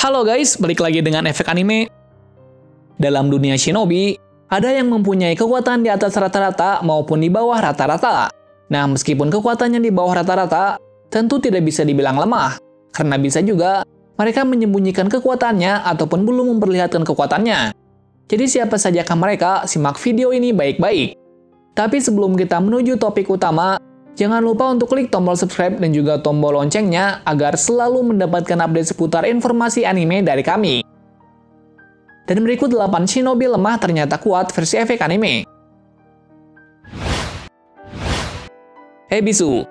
Halo guys, balik lagi dengan efek anime. Dalam dunia shinobi, ada yang mempunyai kekuatan di atas rata-rata maupun di bawah rata-rata. Nah, meskipun kekuatannya di bawah rata-rata, tentu tidak bisa dibilang lemah. Karena bisa juga mereka menyembunyikan kekuatannya ataupun belum memperlihatkan kekuatannya. Jadi siapa sajakah mereka, simak video ini baik-baik. Tapi sebelum kita menuju topik utama, jangan lupa untuk klik tombol subscribe dan juga tombol loncengnya agar selalu mendapatkan update seputar informasi anime dari kami. Dan berikut 8 shinobi lemah ternyata kuat versi efek anime. Ebisu.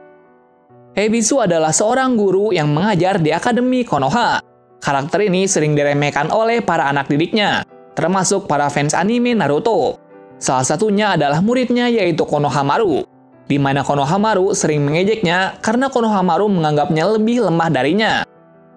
Ebisu adalah seorang guru yang mengajar di Akademi Konoha. Karakter ini sering diremehkan oleh para anak didiknya, termasuk para fans anime Naruto. Salah satunya adalah muridnya yaitu Konohamaru, di mana Konohamaru sering mengejeknya karena Konohamaru menganggapnya lebih lemah darinya.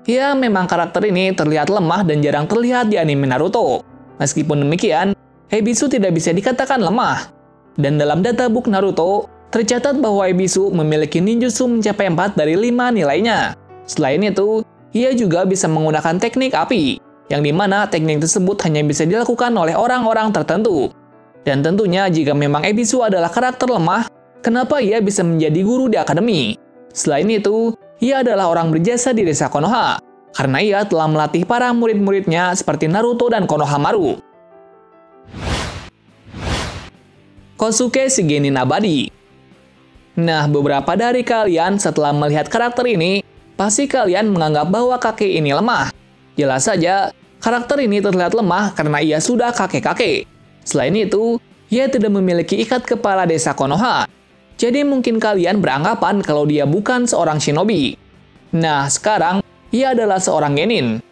Ya, memang karakter ini terlihat lemah dan jarang terlihat di anime Naruto. Meskipun demikian, Ebisu tidak bisa dikatakan lemah. Dan dalam databook Naruto, tercatat bahwa Ebisu memiliki ninjutsu mencapai 4 dari 5 nilainya. Selain itu, ia juga bisa menggunakan teknik api, yang dimana teknik tersebut hanya bisa dilakukan oleh orang-orang tertentu. Dan tentunya jika memang Ebisu adalah karakter lemah, kenapa ia bisa menjadi guru di akademi? Selain itu, ia adalah orang berjasa di desa Konoha, karena ia telah melatih para murid-muridnya seperti Naruto dan Konohamaru. Kosuke Shigenin Abadi. Nah, beberapa dari kalian setelah melihat karakter ini, pasti kalian menganggap bahwa kakek ini lemah. Jelas saja, karakter ini terlihat lemah karena ia sudah kakek-kakek. Selain itu, ia tidak memiliki ikat kepala desa Konoha. Jadi mungkin kalian beranggapan kalau dia bukan seorang shinobi. Nah, sekarang ia adalah seorang genin.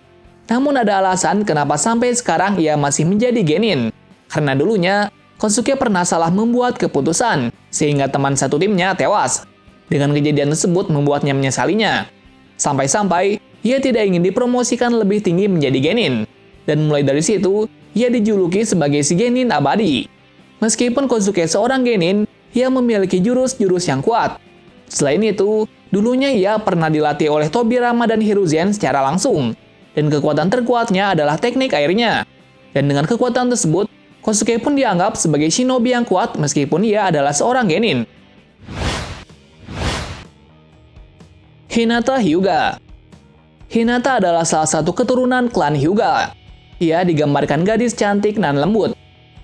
Namun ada alasan kenapa sampai sekarang ia masih menjadi genin. Karena dulunya, Kosuke pernah salah membuat keputusan, sehingga teman satu timnya tewas. Dengan kejadian tersebut membuatnya menyesalinya. Sampai-sampai, ia tidak ingin dipromosikan lebih tinggi menjadi genin. Dan mulai dari situ, ia dijuluki sebagai si genin abadi. Meskipun Kosuke seorang genin, ia memiliki jurus-jurus yang kuat. Selain itu, dulunya ia pernah dilatih oleh Tobirama dan Hiruzen secara langsung. Dan kekuatan terkuatnya adalah teknik airnya. Dan dengan kekuatan tersebut, Kosuke pun dianggap sebagai shinobi yang kuat meskipun ia adalah seorang genin. Hinata Hyuga. Hinata adalah salah satu keturunan klan Hyuga. Ia digambarkan gadis cantik dan lembut.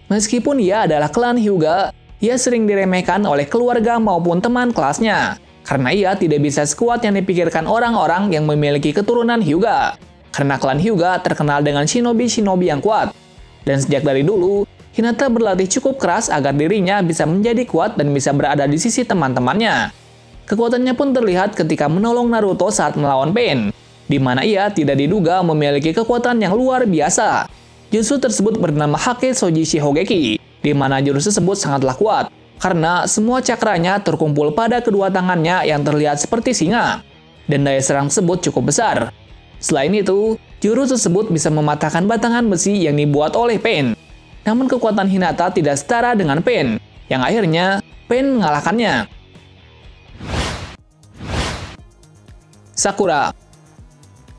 Meskipun ia adalah klan Hyuga, ia sering diremehkan oleh keluarga maupun teman kelasnya. Karena ia tidak bisa sekuat yang dipikirkan orang-orang yang memiliki keturunan Hyuga. Karena klan Hyuga terkenal dengan shinobi-shinobi yang kuat. Dan sejak dari dulu, Hinata berlatih cukup keras agar dirinya bisa menjadi kuat dan bisa berada di sisi teman-temannya. Kekuatannya pun terlihat ketika menolong Naruto saat melawan Pain, di mana ia tidak diduga memiliki kekuatan yang luar biasa. Jutsu tersebut bernama Hake Sojishi Hogeki, di mana jurus tersebut sangatlah kuat, karena semua cakranya terkumpul pada kedua tangannya yang terlihat seperti singa, dan daya serang tersebut cukup besar. Selain itu, jurus tersebut bisa mematahkan batangan besi yang dibuat oleh Pain. Namun kekuatan Hinata tidak setara dengan Pain, yang akhirnya Pain mengalahkannya. Sakura.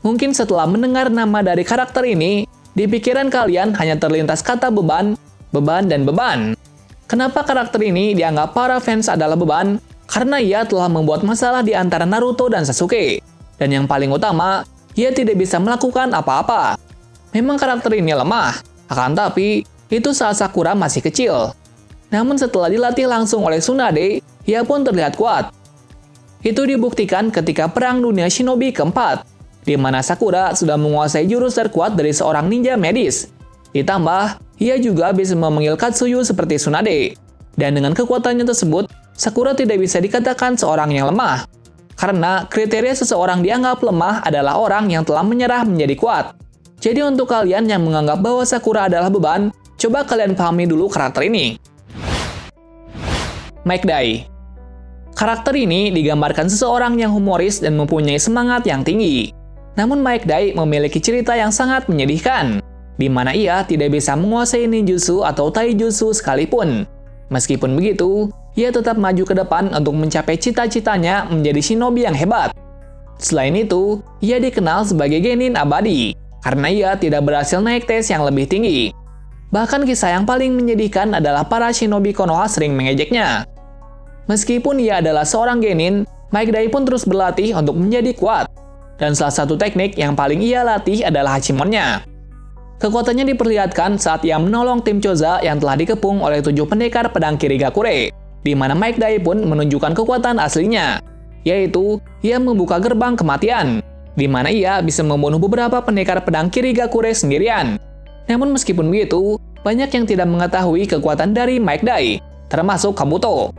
Mungkin setelah mendengar nama dari karakter ini, di pikiran kalian hanya terlintas kata beban, beban, dan beban. Kenapa karakter ini dianggap para fans adalah beban? Karena ia telah membuat masalah di antara Naruto dan Sasuke. Dan yang paling utama, ia tidak bisa melakukan apa-apa. Memang karakter ini lemah, akan tapi itu saat Sakura masih kecil. Namun setelah dilatih langsung oleh Tsunade, ia pun terlihat kuat. Itu dibuktikan ketika Perang Dunia Shinobi keempat, di mana Sakura sudah menguasai jurus terkuat dari seorang ninja medis. Ditambah, ia juga bisa memanggil Katsuyu seperti Tsunade. Dan dengan kekuatannya tersebut, Sakura tidak bisa dikatakan seorang yang lemah. Karena kriteria seseorang dianggap lemah adalah orang yang telah menyerah menjadi kuat. Jadi untuk kalian yang menganggap bahwa Sakura adalah beban, coba kalian pahami dulu karakter ini. Mike Dai. Karakter ini digambarkan seseorang yang humoris dan mempunyai semangat yang tinggi. Namun Mike Dai memiliki cerita yang sangat menyedihkan, di mana ia tidak bisa menguasai ninjutsu atau taijutsu sekalipun. Meskipun begitu, ia tetap maju ke depan untuk mencapai cita-citanya menjadi shinobi yang hebat. Selain itu, ia dikenal sebagai genin abadi, karena ia tidak berhasil naik tes yang lebih tinggi. Bahkan kisah yang paling menyedihkan adalah para shinobi Konoha sering mengejeknya. Meskipun ia adalah seorang genin, Mike Dai pun terus berlatih untuk menjadi kuat. Dan salah satu teknik yang paling ia latih adalah Hachimonnya. Kekuatannya diperlihatkan saat ia menolong tim Choza yang telah dikepung oleh 7 pendekar pedang Kirigakure, di mana Mike Dai pun menunjukkan kekuatan aslinya, yaitu ia membuka gerbang kematian, di mana ia bisa membunuh beberapa pendekar pedang Kirigakure sendirian. Namun meskipun begitu, banyak yang tidak mengetahui kekuatan dari Mike Dai, termasuk Kabuto.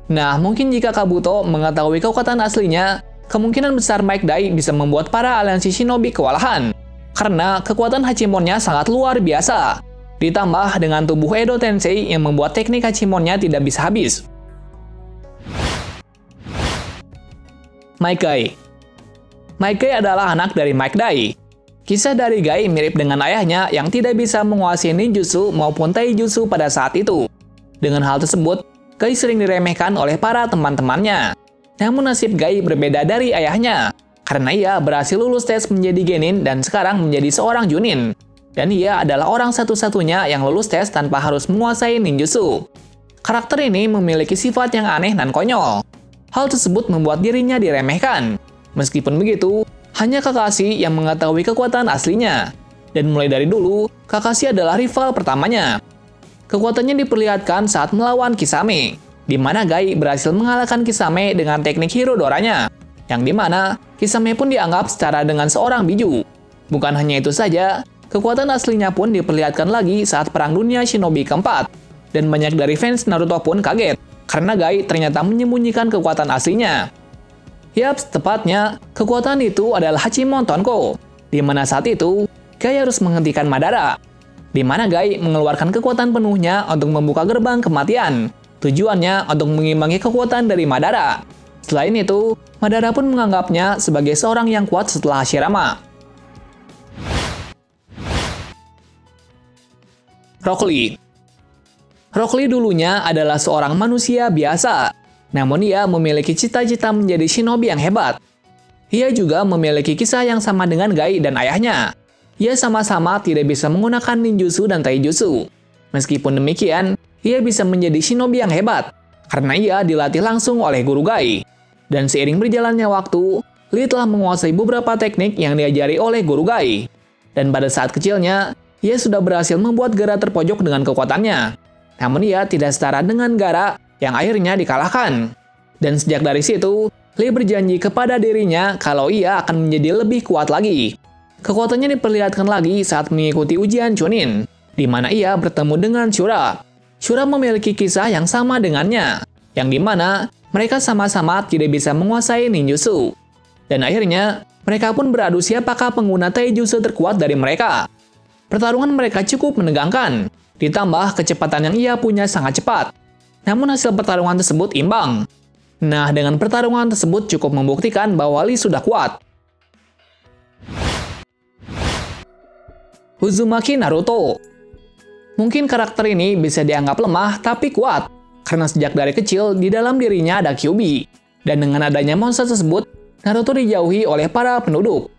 Nah, mungkin jika Kabuto mengetahui kekuatan aslinya, kemungkinan besar Mike Dai bisa membuat para aliansi shinobi kewalahan, karena kekuatan Hachimonnya sangat luar biasa. Ditambah dengan tubuh Edo Tensei yang membuat teknik Hachimonnya tidak bisa habis. Mike Gai. Mike Gai adalah anak dari Mike Dai. Kisah dari Gai mirip dengan ayahnya yang tidak bisa menguasai ninjutsu maupun taijutsu pada saat itu. Dengan hal tersebut, Gai sering diremehkan oleh para teman-temannya. Namun nasib Gai berbeda dari ayahnya, karena ia berhasil lulus tes menjadi genin dan sekarang menjadi seorang junin. Dan ia adalah orang satu-satunya yang lulus tes tanpa harus menguasai ninjutsu. Karakter ini memiliki sifat yang aneh dan konyol. Hal tersebut membuat dirinya diremehkan. Meskipun begitu, hanya Kakashi yang mengetahui kekuatan aslinya. Dan mulai dari dulu, Kakashi adalah rival pertamanya. Kekuatannya diperlihatkan saat melawan Kisame, di mana Gai berhasil mengalahkan Kisame dengan teknik Hirodoranya, yang dimana Kisame pun dianggap setara dengan seorang biju. Bukan hanya itu saja, kekuatan aslinya pun diperlihatkan lagi saat Perang Dunia Shinobi keempat, dan banyak dari fans Naruto pun kaget, karena Gai ternyata menyembunyikan kekuatan aslinya. Yaps, tepatnya, kekuatan itu adalah Hachimon Tonko, di mana saat itu, Gai harus menghentikan Madara, di mana Gai mengeluarkan kekuatan penuhnya untuk membuka gerbang kematian, tujuannya untuk mengimbangi kekuatan dari Madara. Selain itu, Madara pun menganggapnya sebagai seorang yang kuat setelah Hashirama. Rock Lee. Rock Lee dulunya adalah seorang manusia biasa, namun ia memiliki cita-cita menjadi shinobi yang hebat. Ia juga memiliki kisah yang sama dengan Gai dan ayahnya. Ia sama-sama tidak bisa menggunakan ninjutsu dan taijutsu. Meskipun demikian, ia bisa menjadi shinobi yang hebat, karena ia dilatih langsung oleh guru Gai. Dan seiring berjalannya waktu, Lee telah menguasai beberapa teknik yang diajari oleh guru Gai. Dan pada saat kecilnya, ia sudah berhasil membuat Gaara terpojok dengan kekuatannya. Namun ia tidak setara dengan Gaara yang akhirnya dikalahkan. Dan sejak dari situ, Lee berjanji kepada dirinya kalau ia akan menjadi lebih kuat lagi. Kekuatannya diperlihatkan lagi saat mengikuti ujian Chunin, di mana ia bertemu dengan Shura. Shura memiliki kisah yang sama dengannya, yang dimana mereka sama-sama tidak bisa menguasai ninjutsu. Dan akhirnya, mereka pun beradu siapakah pengguna taijutsu terkuat dari mereka. Pertarungan mereka cukup menegangkan, ditambah kecepatan yang ia punya sangat cepat. Namun hasil pertarungan tersebut imbang. Nah, dengan pertarungan tersebut cukup membuktikan bahwa Lee sudah kuat. Uzumaki Naruto. Mungkin karakter ini bisa dianggap lemah tapi kuat, karena sejak dari kecil di dalam dirinya ada Kyuubi. Dan dengan adanya monster tersebut, Naruto dijauhi oleh para penduduk.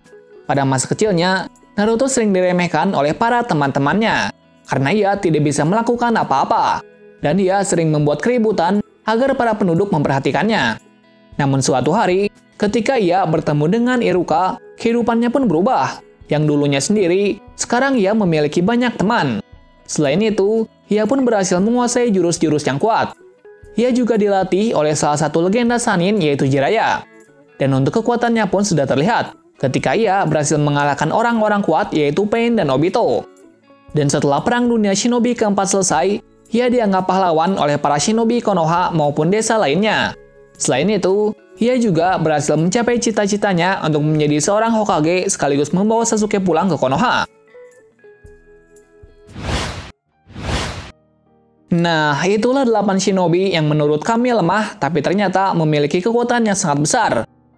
Pada masa kecilnya, Naruto sering diremehkan oleh para teman-temannya, karena ia tidak bisa melakukan apa-apa. Dan dia sering membuat keributan agar para penduduk memperhatikannya. Namun suatu hari, ketika ia bertemu dengan Iruka, kehidupannya pun berubah. Yang dulunya sendiri, sekarang ia memiliki banyak teman. Selain itu, ia pun berhasil menguasai jurus-jurus yang kuat. Ia juga dilatih oleh salah satu legenda Sannin yaitu Jiraiya. Dan untuk kekuatannya pun sudah terlihat ketika ia berhasil mengalahkan orang-orang kuat yaitu Pain dan Obito. Dan setelah Perang Dunia Shinobi keempat selesai, ia dianggap pahlawan oleh para shinobi Konoha maupun desa lainnya. Selain itu, ia juga berhasil mencapai cita-citanya untuk menjadi seorang Hokage sekaligus membawa Sasuke pulang ke Konoha. Nah, itulah 8 shinobi yang menurut kami lemah tapi ternyata memiliki kekuatan yang sangat besar.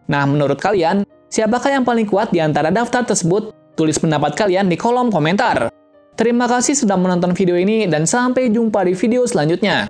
Nah, menurut kalian, siapakah yang paling kuat di antara daftar tersebut? Tulis pendapat kalian di kolom komentar. Terima kasih sudah menonton video ini dan sampai jumpa di video selanjutnya.